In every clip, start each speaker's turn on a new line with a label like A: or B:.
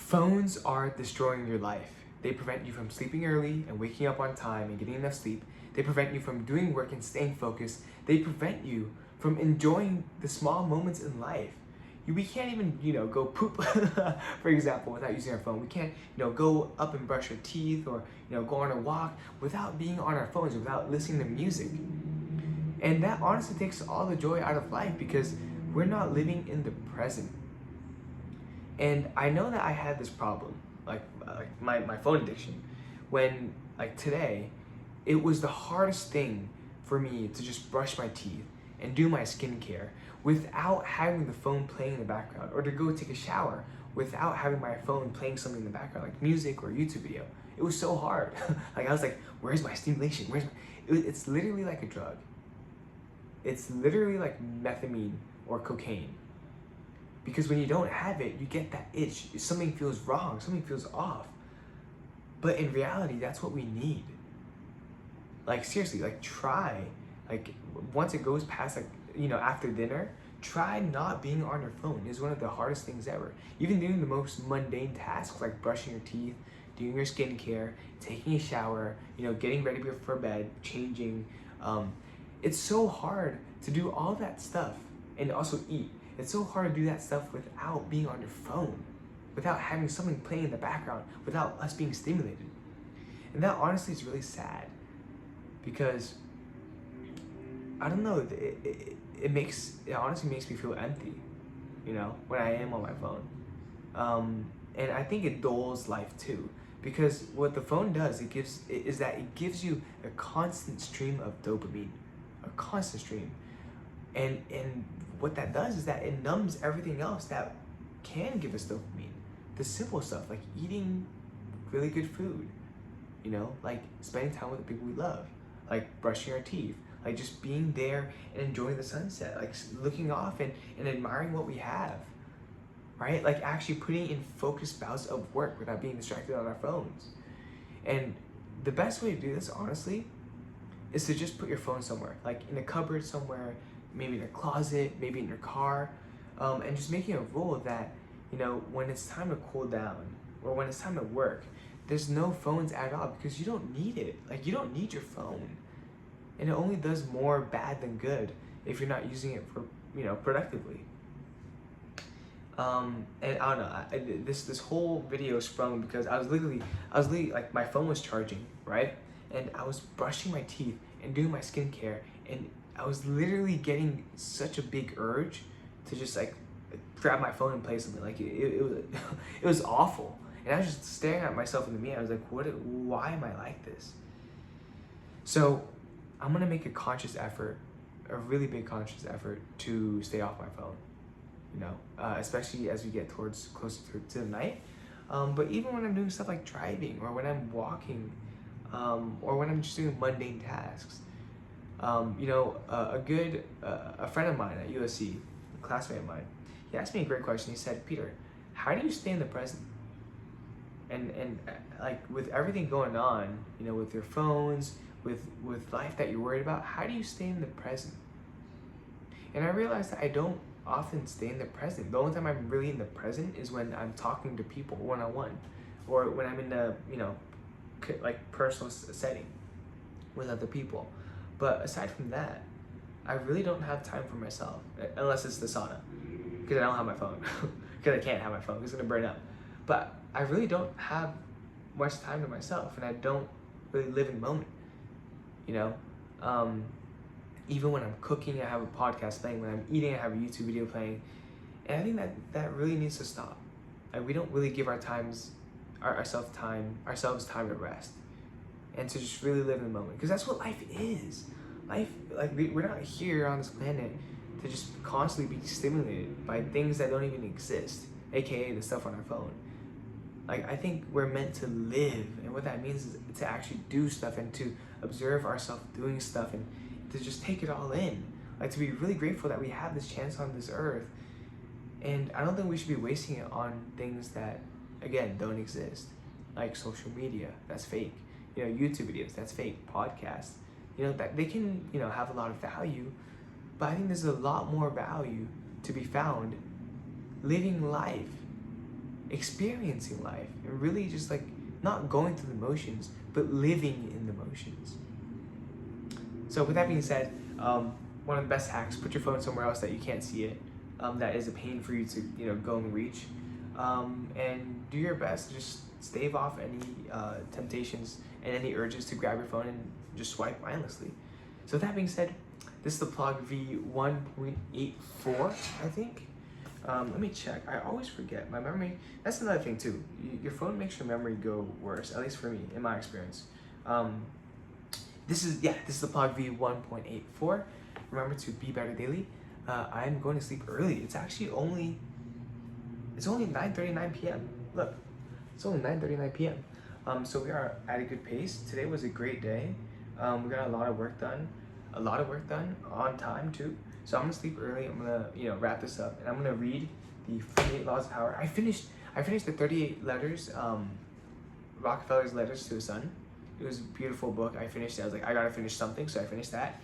A: Phones are destroying your life. They prevent you from sleeping early and waking up on time and getting enough sleep. They prevent you from doing work and staying focused. They prevent you from enjoying the small moments in life. We can't even, go poop, for example, without using our phone. We can't, go up and brush our teeth or, go on a walk without being on our phones, without listening to music. And that honestly takes all the joy out of life because we're not living in the present. And I know that I had this problem, like my phone addiction, when like today, it was the hardest thing for me to just brush my teeth and do my skincare without having the phone playing in the background, or to go take a shower without having my phone playing something in the background, like music or YouTube video. It was so hard. Like I was like, where's my stimulation? It's literally like a drug. It's literally like methamphetamine or cocaine. Because when you don't have it, you get that itch. Something feels wrong, something feels off. But in reality, that's what we need. Like seriously, like try, like once it goes past after dinner, try not being on your phone. It's one of the hardest things ever. Even doing the most mundane tasks like brushing your teeth, doing your skincare, taking a shower, getting ready for bed, changing. It's so hard to do all that stuff and also eat. It's so hard to do that stuff without being on your phone, without having something playing in the background, without us being stimulated. And that honestly is really sad because, I don't know, it honestly makes me feel empty, when I am on my phone. And I think it dulls life too, because what the phone does, it gives you a constant stream of dopamine, a constant stream. And what that does is that it numbs everything else that can give us dopamine. The simple stuff like eating really good food, like spending time with the people we love, like brushing our teeth, like just being there and enjoying the sunset, like looking off and admiring what we have, right? Like actually putting in focused bouts of work without being distracted on our phones. And the best way to do this, honestly, is to just put your phone somewhere, like in a cupboard somewhere, maybe in a closet, maybe in your car, and just making a rule that, when it's time to cool down or when it's time to work, there's no phones at all because you don't need it. Like you don't need your phone. And it only does more bad than good if you're not using it for, productively. And I don't know, this whole video sprung because I was literally like my phone was charging, right? And I was brushing my teeth and doing my skincare, and I was literally getting such a big urge to just like grab my phone and play something. Like it was awful. And I was just staring at myself in the mirror. I was like, why am I like this? So I'm gonna make a conscious effort, a really big conscious effort to stay off my phone, especially as we get closer to the night. But even when I'm doing stuff like driving or when I'm walking, or when I'm just doing mundane tasks. A friend of mine at USC, a classmate of mine, he asked me a great question. He said, Peter, how do you stay in the present? And like with everything going on, with your phones, with life that you're worried about, how do you stay in the present? And I realized that I don't often stay in the present. The only time I'm really in the present is when I'm talking to people one-on-one, or when I'm in a, like personal setting with other people. But aside from that, I really don't have time for myself, unless it's the sauna, because I don't have my phone, because I can't have my phone, because it's gonna burn up. But I really don't have much time to myself, and I don't really live in the moment, Even when I'm cooking, I have a podcast playing. When I'm eating, I have a YouTube video playing. And I think that really needs to stop. Like we don't really give ourselves time to rest and to just really live in the moment, because that's what life is. Life, like we're not here on this planet to just constantly be stimulated by things that don't even exist, aka the stuff on our phone. Like I think we're meant to live, and what that means is to actually do stuff and to observe ourselves doing stuff and to just take it all in. Like to be really grateful that we have this chance on this earth. And I don't think we should be wasting it on things that, again, don't exist. Like social media, that's fake. YouTube videos, that's fake. Podcasts, that they can, have a lot of value, but I think there's a lot more value to be found living life experiencing life and really just like not going through the motions, but living in the motions. So with that being said, one of the best hacks, put your phone somewhere else that you can't see it, that is a pain for you to go and reach, and do your best to just stave off any temptations and any urges to grab your phone and just swipe mindlessly. So with that being said, this is the PLOG V1.84, I think. Let me check. I always forget. My memory, that's another thing too. Your phone makes your memory go worse, at least for me, in my experience. This is the PLOG V1.84. Remember to be better daily. I'm going to sleep early. It's actually only 9:39 p.m. Look, it's only 9:39 p.m. So we are at a good pace. Today was a great day. We got a lot of work done on time too. So I'm gonna sleep early. I'm gonna wrap this up, and I'm gonna read the 48 Laws of Power. I finished the 38 letters, Rockefeller's Letters to His Son. It was a beautiful book. I finished it. I was like, I gotta finish something, so I finished that.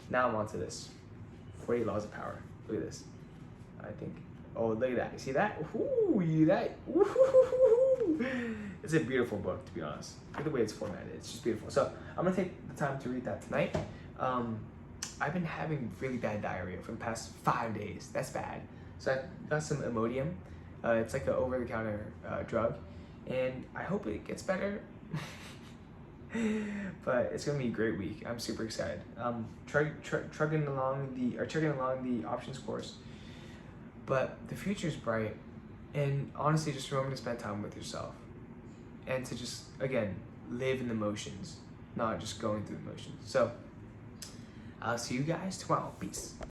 A: Now I'm on to this 48 Laws of Power. Look at this. I think. Oh, look at that. You see that? Ooh, that. Ooh. It's a beautiful book, to be honest. Look at the way it's formatted. It's just beautiful. So I'm gonna take the time to read that tonight. I've been having really bad diarrhea for the past 5 days. That's bad. So I got some Imodium. It's like an over-the-counter drug, and I hope it gets better. But it's gonna be a great week. I'm super excited. Chugging along the options course. But the future is bright, and honestly, just remember to spend time with yourself, and to just again live in the motions, not just going through the motions. So I'll see you guys tomorrow. Peace.